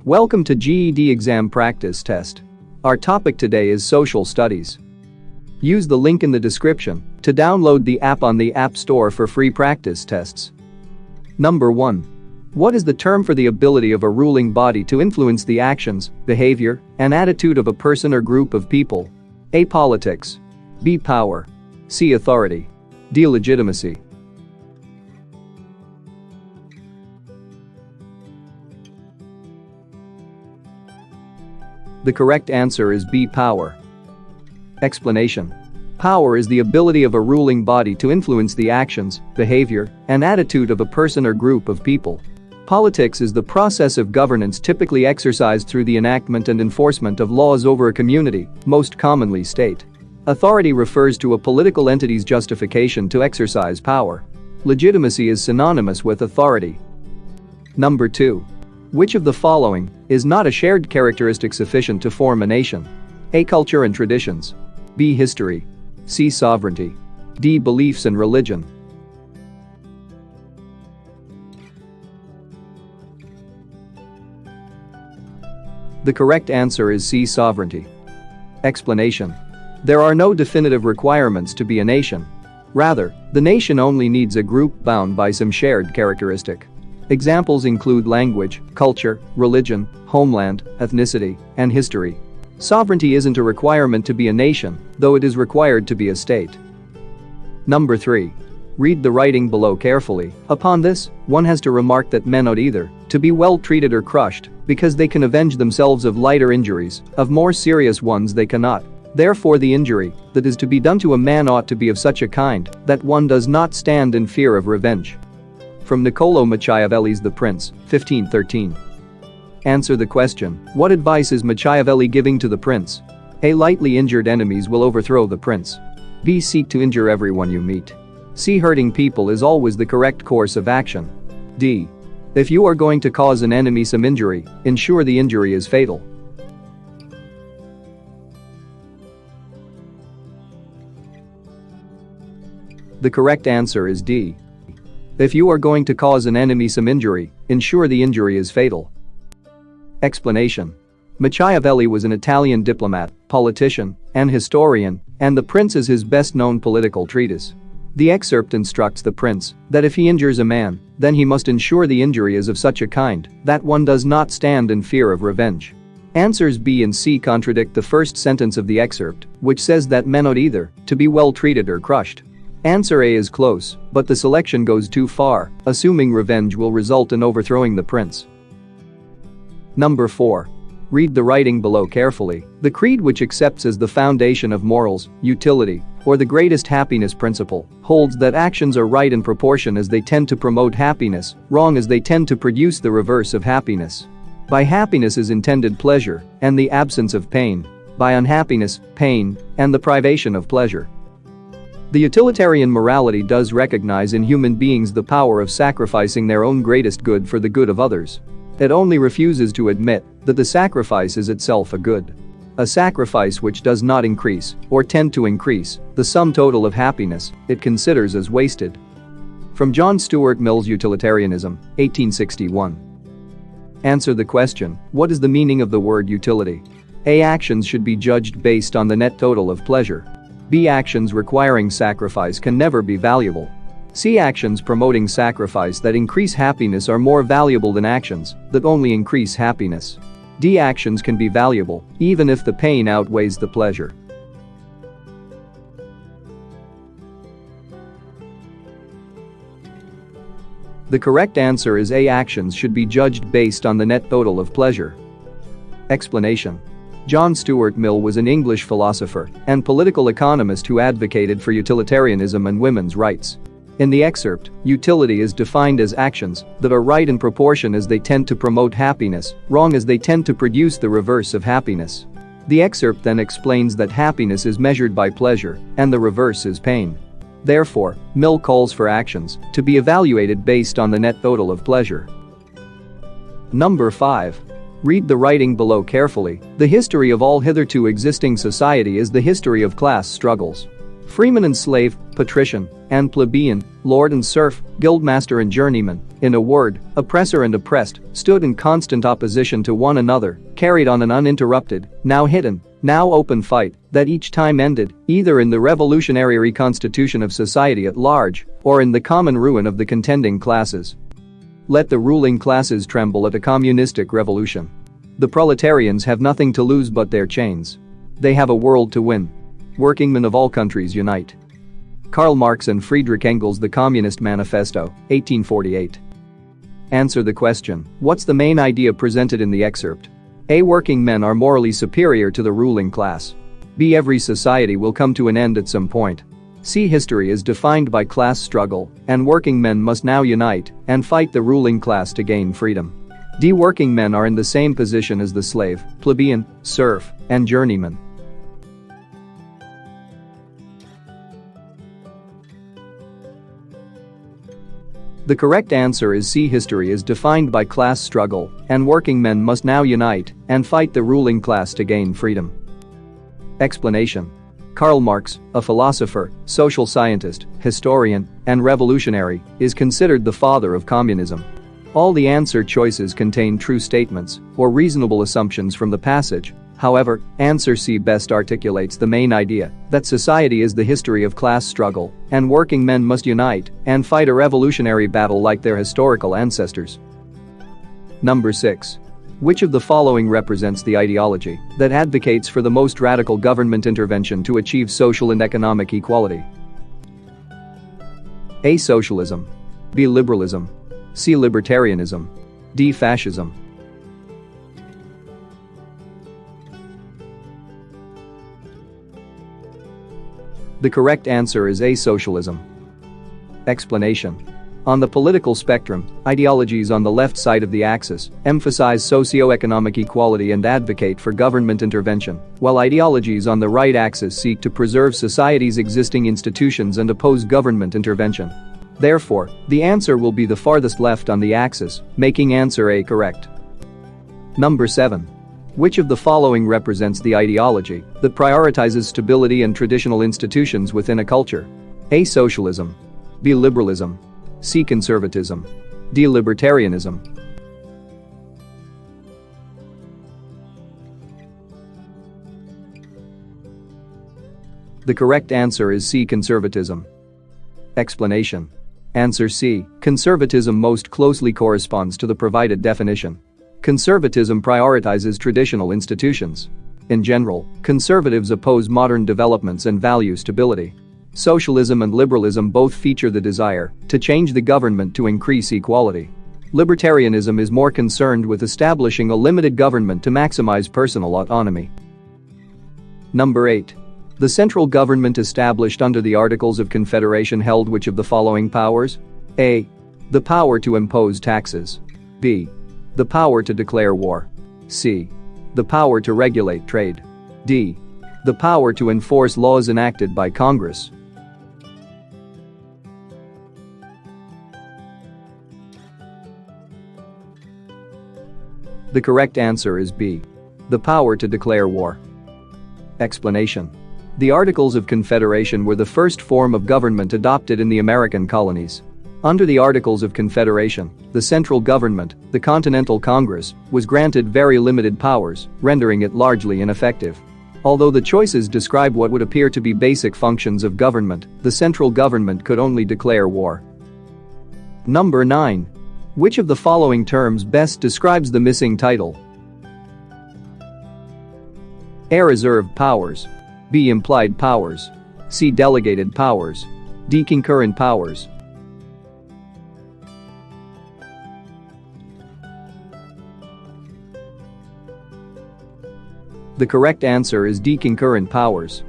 Welcome to GED exam practice test. Our topic today is social studies. Use the link in the description to download the app on the App Store for free practice tests. Number 1. What is the term for the ability of a ruling body to influence the actions, behavior, and attitude of a person or group of people? A. Politics. B. Power. C. Authority. D. Legitimacy. The correct answer is B. Power. Explanation. Power is the ability of a ruling body to influence the actions, behavior, and attitude of a person or group of people. Politics is the process of governance typically exercised through the enactment and enforcement of laws over a community, most commonly state. Authority refers to a political entity's justification to exercise power. Legitimacy is synonymous with authority. Number 2. Which of the following is not a shared characteristic sufficient to form a nation? A. Culture and traditions. B. History. C. Sovereignty. D. Beliefs and religion. The correct answer is C. Sovereignty. Explanation. There are no definitive requirements to be a nation. Rather, the nation only needs a group bound by some shared characteristic. Examples include language, culture, religion, homeland, ethnicity, and history. Sovereignty isn't a requirement to be a nation, though it is required to be a state. Number 3. Read the writing below carefully. Upon this, one has to remark that men ought either to be well treated or crushed, because they can avenge themselves of lighter injuries, of more serious ones they cannot. Therefore the injury that is to be done to a man ought to be of such a kind that one does not stand in fear of revenge. From Niccolò Machiavelli's The Prince, 1513. Answer the question, what advice is Machiavelli giving to the prince? A. Lightly injured enemies will overthrow the prince. B. Seek to injure everyone you meet. C. Hurting people is always the correct course of action. D. If you are going to cause an enemy some injury, ensure the injury is fatal. The correct answer is D. If you are going to cause an enemy some injury, ensure the injury is fatal. Explanation. Machiavelli was an Italian diplomat, politician, and historian, and The Prince is his best-known political treatise. The excerpt instructs the prince that if he injures a man, then he must ensure the injury is of such a kind that one does not stand in fear of revenge. Answers B and C contradict the first sentence of the excerpt, which says that men ought either to be well treated or crushed. Answer A is close, but the selection goes too far, assuming revenge will result in overthrowing the prince. Number 4. Read the writing below carefully. The creed which accepts as the foundation of morals, utility, or the greatest happiness principle, holds that actions are right in proportion as they tend to promote happiness, wrong as they tend to produce the reverse of happiness. By happiness is intended pleasure, and the absence of pain. By unhappiness, pain, and the privation of pleasure. The utilitarian morality does recognize in human beings the power of sacrificing their own greatest good for the good of others. It only refuses to admit that the sacrifice is itself a good. A sacrifice which does not increase, or tend to increase, the sum total of happiness, it considers as wasted. From John Stuart Mill's Utilitarianism, 1861. Answer the question, what is the meaning of the word utility? A. Actions should be judged based on the net total of pleasure. B. Actions requiring sacrifice can never be valuable. C. Actions promoting sacrifice that increase happiness are more valuable than actions that only increase happiness. D. Actions can be valuable, even if the pain outweighs the pleasure. The correct answer is A. Actions should be judged based on the net total of pleasure. Explanation. John Stuart Mill was an English philosopher and political economist who advocated for utilitarianism and women's rights. In the excerpt, utility is defined as actions that are right in proportion as they tend to promote happiness, wrong as they tend to produce the reverse of happiness. The excerpt then explains that happiness is measured by pleasure and the reverse is pain. Therefore, Mill calls for actions to be evaluated based on the net total of pleasure. Number 5. Read the writing below carefully. The history of all hitherto existing society is the history of class struggles. Freeman and slave, patrician and plebeian, lord and serf, guildmaster and journeyman, in a word, oppressor and oppressed, stood in constant opposition to one another, carried on an uninterrupted, now hidden, now open fight that each time ended either in the revolutionary reconstitution of society at large or in the common ruin of the contending classes. Let the ruling classes tremble at a communistic revolution. The proletarians have nothing to lose but their chains. They have a world to win. Workingmen of all countries unite. Karl Marx and Friedrich Engels, The Communist Manifesto, 1848. Answer the question, what's the main idea presented in the excerpt? A. Working men are morally superior to the ruling class. B. Every society will come to an end at some point. C. History is defined by class struggle, and working men must now unite and fight the ruling class to gain freedom. D. Working men are in the same position as the slave, plebeian, serf, and journeyman. The correct answer is C. History is defined by class struggle, and working men must now unite and fight the ruling class to gain freedom. Explanation. Karl Marx, a philosopher, social scientist, historian, and revolutionary, is considered the father of communism. All the answer choices contain true statements or reasonable assumptions from the passage. However, answer C best articulates the main idea that society is the history of class struggle and working men must unite and fight a revolutionary battle like their historical ancestors. Number 6. Which of the following represents the ideology that advocates for the most radical government intervention to achieve social and economic equality? A. Socialism. B. Liberalism. C. Libertarianism. D. Fascism. The correct answer is A. Socialism. Explanation. On the political spectrum, ideologies on the left side of the axis emphasize socio-economic equality and advocate for government intervention, while ideologies on the right axis seek to preserve society's existing institutions and oppose government intervention. Therefore, the answer will be the farthest left on the axis, making answer A correct. Number 7. Which of the following represents the ideology that prioritizes stability and traditional institutions within a culture? A. Socialism. B. Liberalism. C. Conservatism. D. Libertarianism. The correct answer is C. Conservatism. Explanation. Answer C. Conservatism most closely corresponds to the provided definition. Conservatism prioritizes traditional institutions. In general, conservatives oppose modern developments and value stability. Socialism and liberalism both feature the desire to change the government to increase equality. Libertarianism is more concerned with establishing a limited government to maximize personal autonomy. Number 8. The central government established under the Articles of Confederation held which of the following powers? A. The power to impose taxes. B. The power to declare war. C. The power to regulate trade. D. The power to enforce laws enacted by Congress. The correct answer is B. The power to declare war. Explanation. The Articles of Confederation were the first form of government adopted in the American colonies. Under the Articles of Confederation, the central government, the Continental Congress, was granted very limited powers, rendering it largely ineffective. Although the choices describe what would appear to be basic functions of government, the central government could only declare war. Number 9. Which of the following terms best describes the missing title? A. Reserved powers. B. Implied powers. C. Delegated powers. D. Concurrent powers. The correct answer is D. Concurrent powers.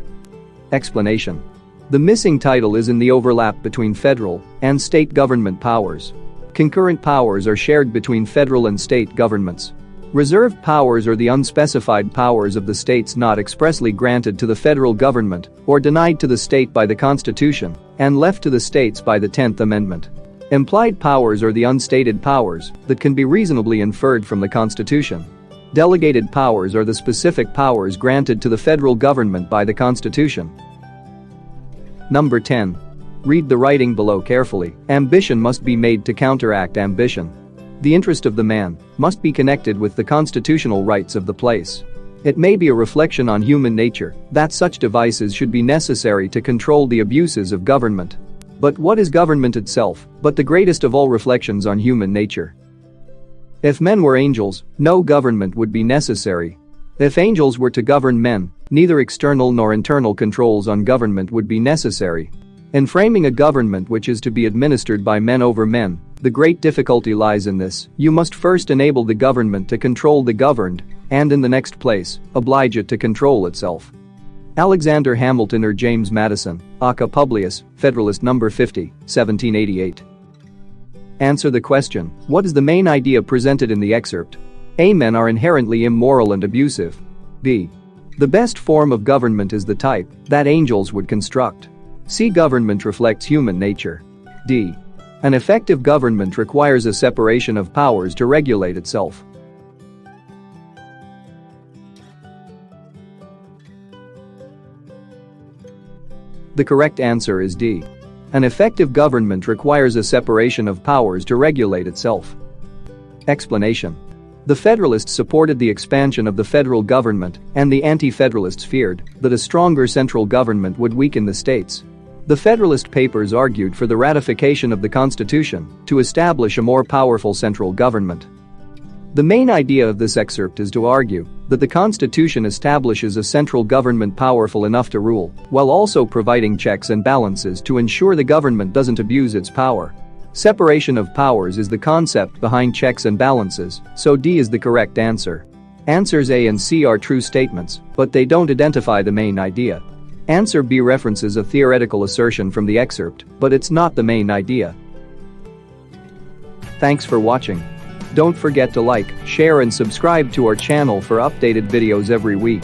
Explanation. The missing title is in the overlap between federal and state government powers. Concurrent powers are shared between federal and state governments. Reserved powers are the unspecified powers of the states not expressly granted to the federal government or denied to the state by the Constitution and left to the states by the 10th Amendment. Implied powers are the unstated powers that can be reasonably inferred from the Constitution. Delegated powers are the specific powers granted to the federal government by the Constitution. Number 10. Read the writing below carefully. Ambition must be made to counteract ambition. The interest of the man must be connected with the constitutional rights of the place. It may be a reflection on human nature that such devices should be necessary to control the abuses of government. But what is government itself but the greatest of all reflections on human nature? If men were angels, no government would be necessary. If angels were to govern men, neither external nor internal controls on government would be necessary. In framing a government which is to be administered by men over men, the great difficulty lies in this: you must first enable the government to control the governed, and in the next place, oblige it to control itself. Alexander Hamilton or James Madison, aka Publius, Federalist No. 50, 1788. Answer the question: what is the main idea presented in the excerpt? A. Men are inherently immoral and abusive. B. The best form of government is the type that angels would construct. C. Government reflects human nature. D. An effective government requires a separation of powers to regulate itself. The correct answer is D. An effective government requires a separation of powers to regulate itself. Explanation. The Federalists supported the expansion of the federal government, and the Anti-Federalists feared that a stronger central government would weaken the states. The Federalist Papers argued for the ratification of the Constitution to establish a more powerful central government. The main idea of this excerpt is to argue that the Constitution establishes a central government powerful enough to rule, while also providing checks and balances to ensure the government doesn't abuse its power. Separation of powers is the concept behind checks and balances, so D is the correct answer. Answers A and C are true statements, but they don't identify the main idea. Answer B references a theoretical assertion from the excerpt, but it's not the main idea. Thanks for watching. Don't forget to like, share and subscribe to our channel for updated videos every week.